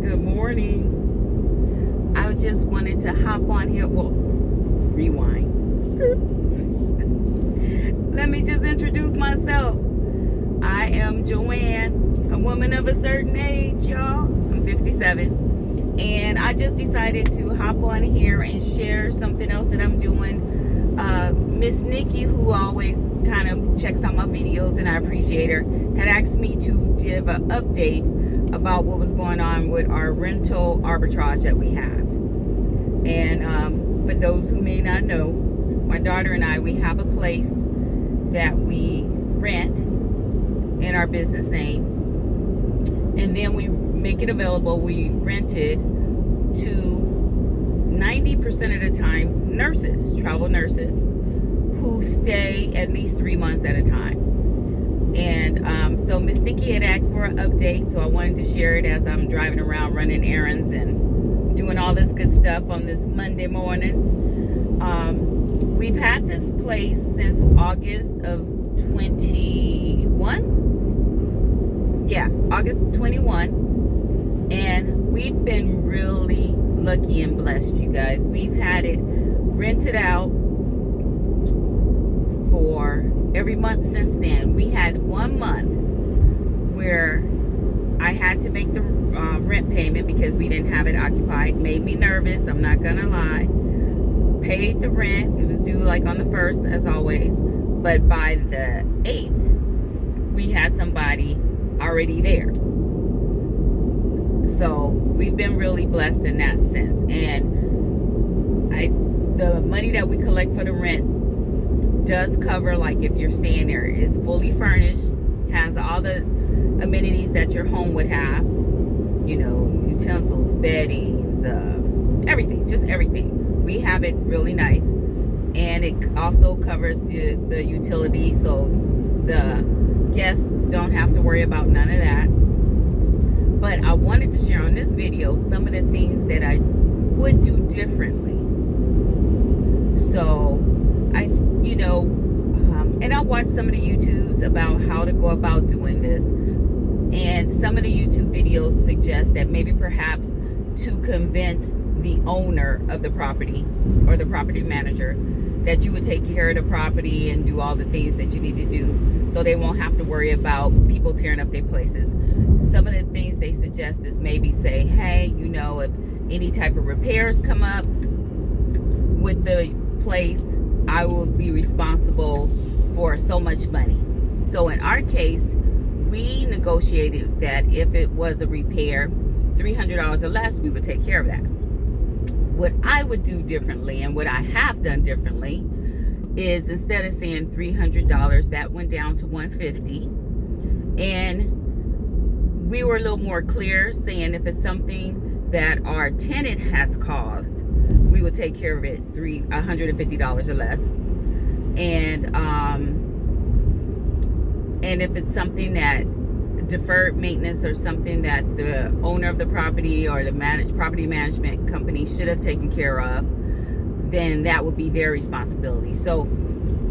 Good morning. I just wanted to hop on here. Well, rewind. Let me just introduce myself. I am Joanne, a woman of a certain age, y'all. I'm 57. And I just decided to hop on here and share something else that I'm doing. Miss Nikki, who always kind of checks out my videos, and I appreciate her, had asked me to give an update about what was going on with our rental arbitrage that we have. And for those who may not know, my daughter and I, we have a place that we rent in our business name, and then we make it available. We rent it to 90% of the time nurses, travel nurses, who stay at least 3 months at a time. And so Miss Nikki had asked for an update, so I wanted to share it as I'm driving around running errands and doing all this good stuff on this Monday morning. We've had this place since August of 21. Yeah, August 21. And we've been really lucky and blessed, you guys. We've had it rented out for every month since then. We had 1 month where I had to make the rent payment because we didn't have it occupied. Made me nervous, I'm not gonna lie. Paid the rent. It was due like on the 1st, as always, but by the 8th we had somebody already there. So we've been really blessed in that sense. And the money that we collect for the rent does cover, like, if you're staying there, is fully furnished, has all the amenities that your home would have, you know, utensils, beddings, everything, just everything. We have it really nice. And it also covers the utilities, so the guests don't have to worry about none of that. But I wanted to share on this video some of the things that I would do differently. So and I watched some of the YouTubes about how to go about doing this. And some of the YouTube videos suggest that maybe perhaps to convince the owner of the property or the property manager that you would take care of the property and do all the things that you need to do, so they won't have to worry about people tearing up their places. Some of the things they suggest is maybe say, hey, you know, if any type of repairs come up with the place, I will be responsible for so much money. So in our case, we negotiated that if it was a repair, $300 or less, we would take care of that. What I would do differently, and what I have done differently, is instead of saying $300, that went down to $150. And we were a little more clear, saying if it's something that our tenant has caused, we would take care of it $150 or less. And if it's something that deferred maintenance or something that the owner of the property or the property management company should have taken care of, then that would be their responsibility. So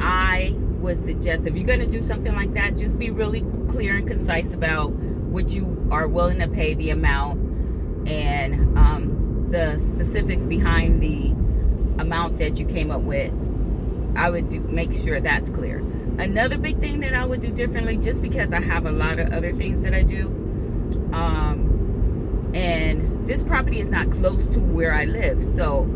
I would suggest, if you're going to do something like that, just be really clear and concise about what you are willing to pay, the amount, and the specifics behind the amount that you came up with. I would make sure that's clear. Another big thing that I would do differently, just because I have a lot of other things that I do, and this property is not close to where I live, so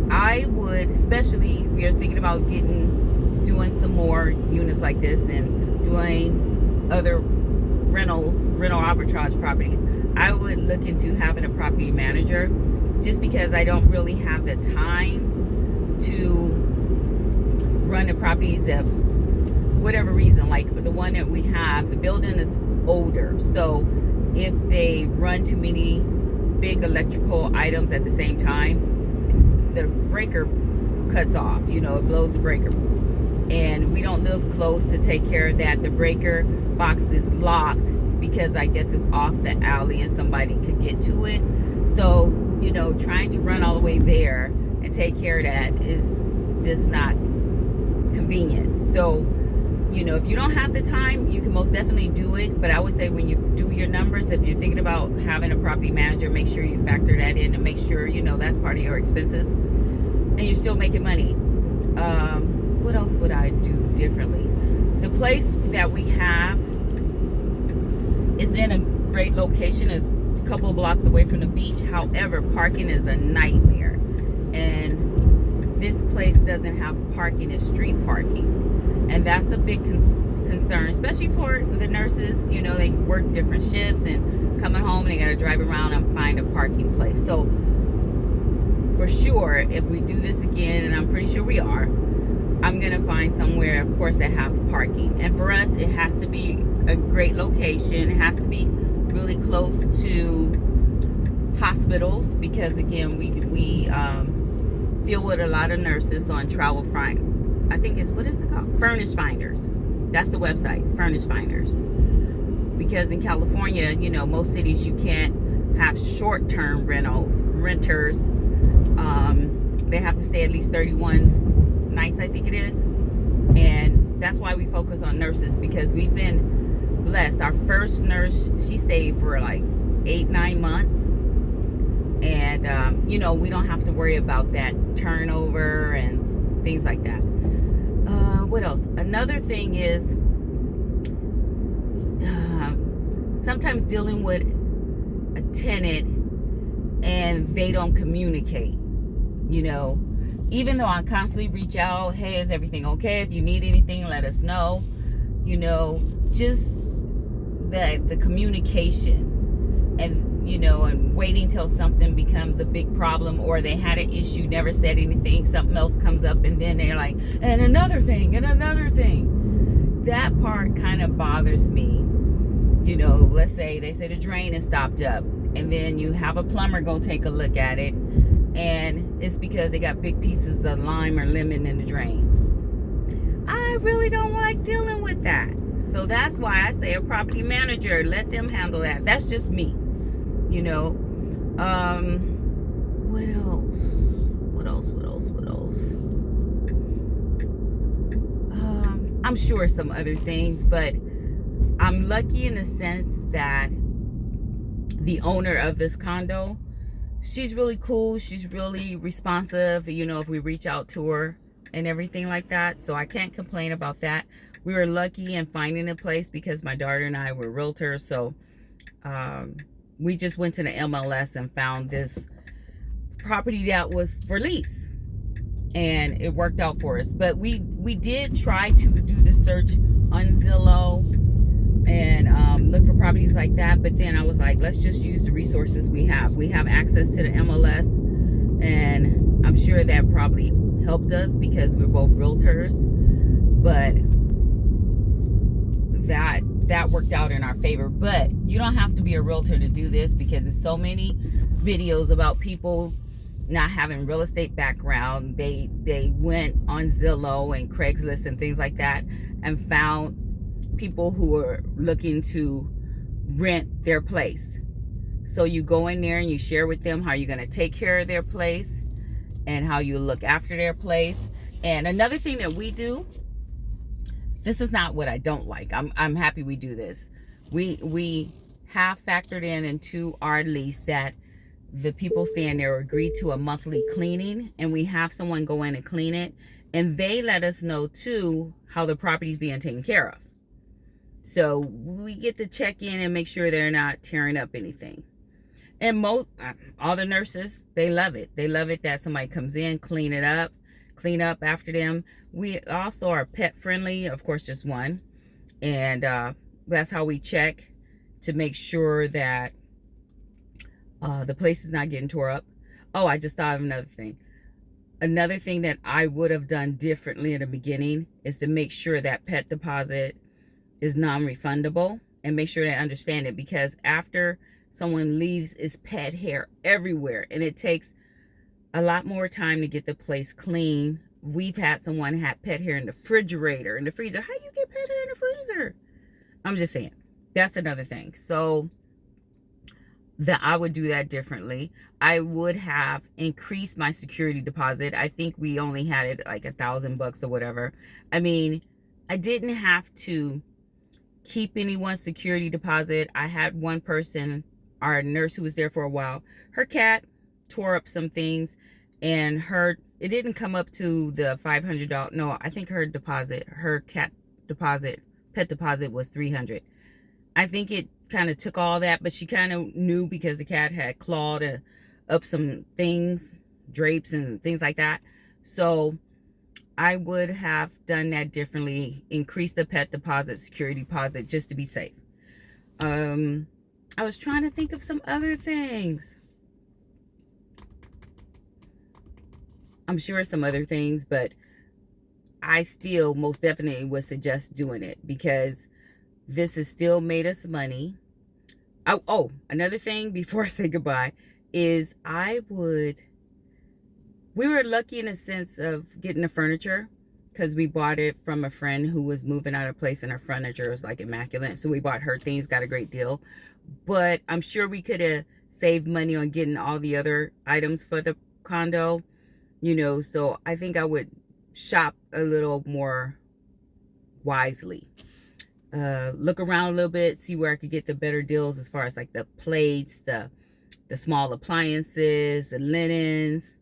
I would, especially, we are thinking about doing some more units like this and doing other rental arbitrage properties. I would look into having a property manager, just because I don't really have the time to run the properties of whatever reason. Like the one that we have, the building is older, so if they run too many big electrical items at the same time, the breaker cuts off, you know, it blows the breaker. And we don't live close to take care of that. The breaker box is locked because I guess it's off the alley and somebody could get to it. So, you know, trying to run all the way there and take care of that is just not convenient. So You know, if you don't have the time, you can most definitely do it. But I would say when you do your numbers, if you're thinking about having a property manager, make sure you factor that in and make sure, you know, that's part of your expenses and you're still making money. What else would I do differently? The place that we have is in a great location. It's a couple of blocks away from the beach. However, parking is a nightmare. And this place doesn't have parking, it's street parking. And that's a big concern, especially for the nurses. You know, they work different shifts and coming home, they got to drive around and find a parking place. So for sure, if we do this again, and I'm pretty sure we are, I'm going to find somewhere, of course, that has parking. And for us, it has to be a great location. It has to be really close to hospitals because, again, we deal with a lot of nurses on travel front. I think it's, what is it called? Furnish Finders. That's the website, Furnish Finders. Because in California, you know, most cities you can't have short-term renters. They have to stay at least 31 nights, I think it is. And that's why we focus on nurses, because we've been blessed. Our first nurse, she stayed for like 8-9 months. And, you know, we don't have to worry about that turnover and things like that. What else? Another thing is sometimes dealing with a tenant and they don't communicate. You know, even though I constantly reach out, hey, is everything okay? If you need anything, let us know. You know, just the communication and, you know, and waiting till something becomes a big problem, or they had an issue, never said anything, something else comes up, and then they're like, and another thing, and another thing. That part kind of bothers me. You know, let's say they say the drain is stopped up, and then you have a plumber go take a look at it, and it's because they got big pieces of lime or lemon in the drain. I really don't like dealing with that. So that's why I say a property manager, let them handle that. That's just me. You know, what else? I'm sure some other things, but I'm lucky in the sense that the owner of this condo, she's really cool. She's really responsive, you know, if we reach out to her and everything like that. So I can't complain about that. We were lucky in finding a place because my daughter and I were realtors. So, we just went to the MLS and found this property that was for lease, and it worked out for us. But we did try to do the search on Zillow and look for properties like that. But then I was like, let's just use the resources we have. We have access to the MLS, and I'm sure that probably helped us because we're both realtors. But that worked out in our favor. But you don't have to be a realtor to do this, because there's so many videos about people not having real estate background. They went on Zillow and Craigslist and things like that and found people who are looking to rent their place. So you go in there and you share with them how you're going to take care of their place and how you look after their place. And another thing that we do, this is not what I don't like. I'm happy we do this. We have factored into our lease that the people staying there agree to a monthly cleaning, and we have someone go in and clean it, and they let us know too how the property's being taken care of. So we get to check in and make sure they're not tearing up anything. And all the nurses, they love it. They love it that somebody comes in, clean up after them. We also are pet friendly, of course, just one. And that's how we check to make sure that the place is not getting tore up. Oh, I just thought of another thing. Another thing that I would have done differently in the beginning is to make sure that pet deposit is non-refundable, and make sure they understand it, because after someone leaves, it's pet hair everywhere, and it takes a lot more time to get the place clean. We've had someone have pet hair in the refrigerator, in the freezer. How you get pet hair in the freezer? I'm just saying, that's another thing. So that I would do that differently. I would have increased my security deposit. I think we only had it like $1,000 or whatever. I mean, I didn't have to keep anyone's security deposit. I had one person, our nurse who was there for a while, her cat tore up some things, and it didn't come up to the $500. No, I think her cat deposit, pet deposit was $300. I think it kind of took all that, but she kind of knew because the cat had clawed up some things, drapes and things like that. So I would have done that differently, increase the pet deposit, security deposit, just to be safe. I was trying to think of some other things. I'm sure some other things, but I still most definitely would suggest doing it because this has still made us money. Oh, another thing before I say goodbye is we were lucky in a sense of getting the furniture because we bought it from a friend who was moving out of place and her furniture was like immaculate. So we bought her things, got a great deal. But I'm sure we could have saved money on getting all the other items for the condo, so I think I would shop a little more wisely. Look around a little bit, see where I could get the better deals as far as like the plates, the small appliances, the linens,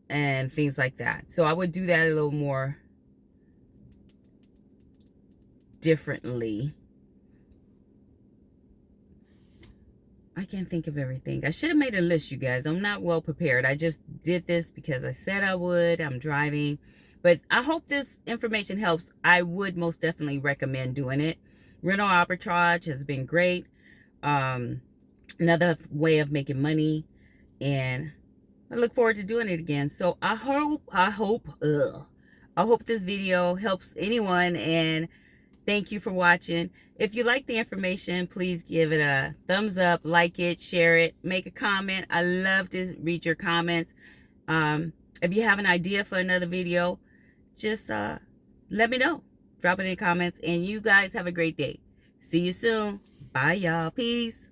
and things like that. So I would do that a little more differently. I can't think of everything. I should have made a list, you guys. I'm not well prepared. I just did this because I said I would. I'm driving. But I hope this information helps. I would most definitely recommend doing it. Rental arbitrage has been great. Another way of making money. And I look forward to doing it again. So I hope this video helps anyone, and thank you for watching. If you like the information, please give it a thumbs up, like it, share it, make a comment. I love to read your comments. If you have an idea for another video, just let me know. Drop it in the comments, and you guys have a great day. See you soon. Bye, y'all. Peace.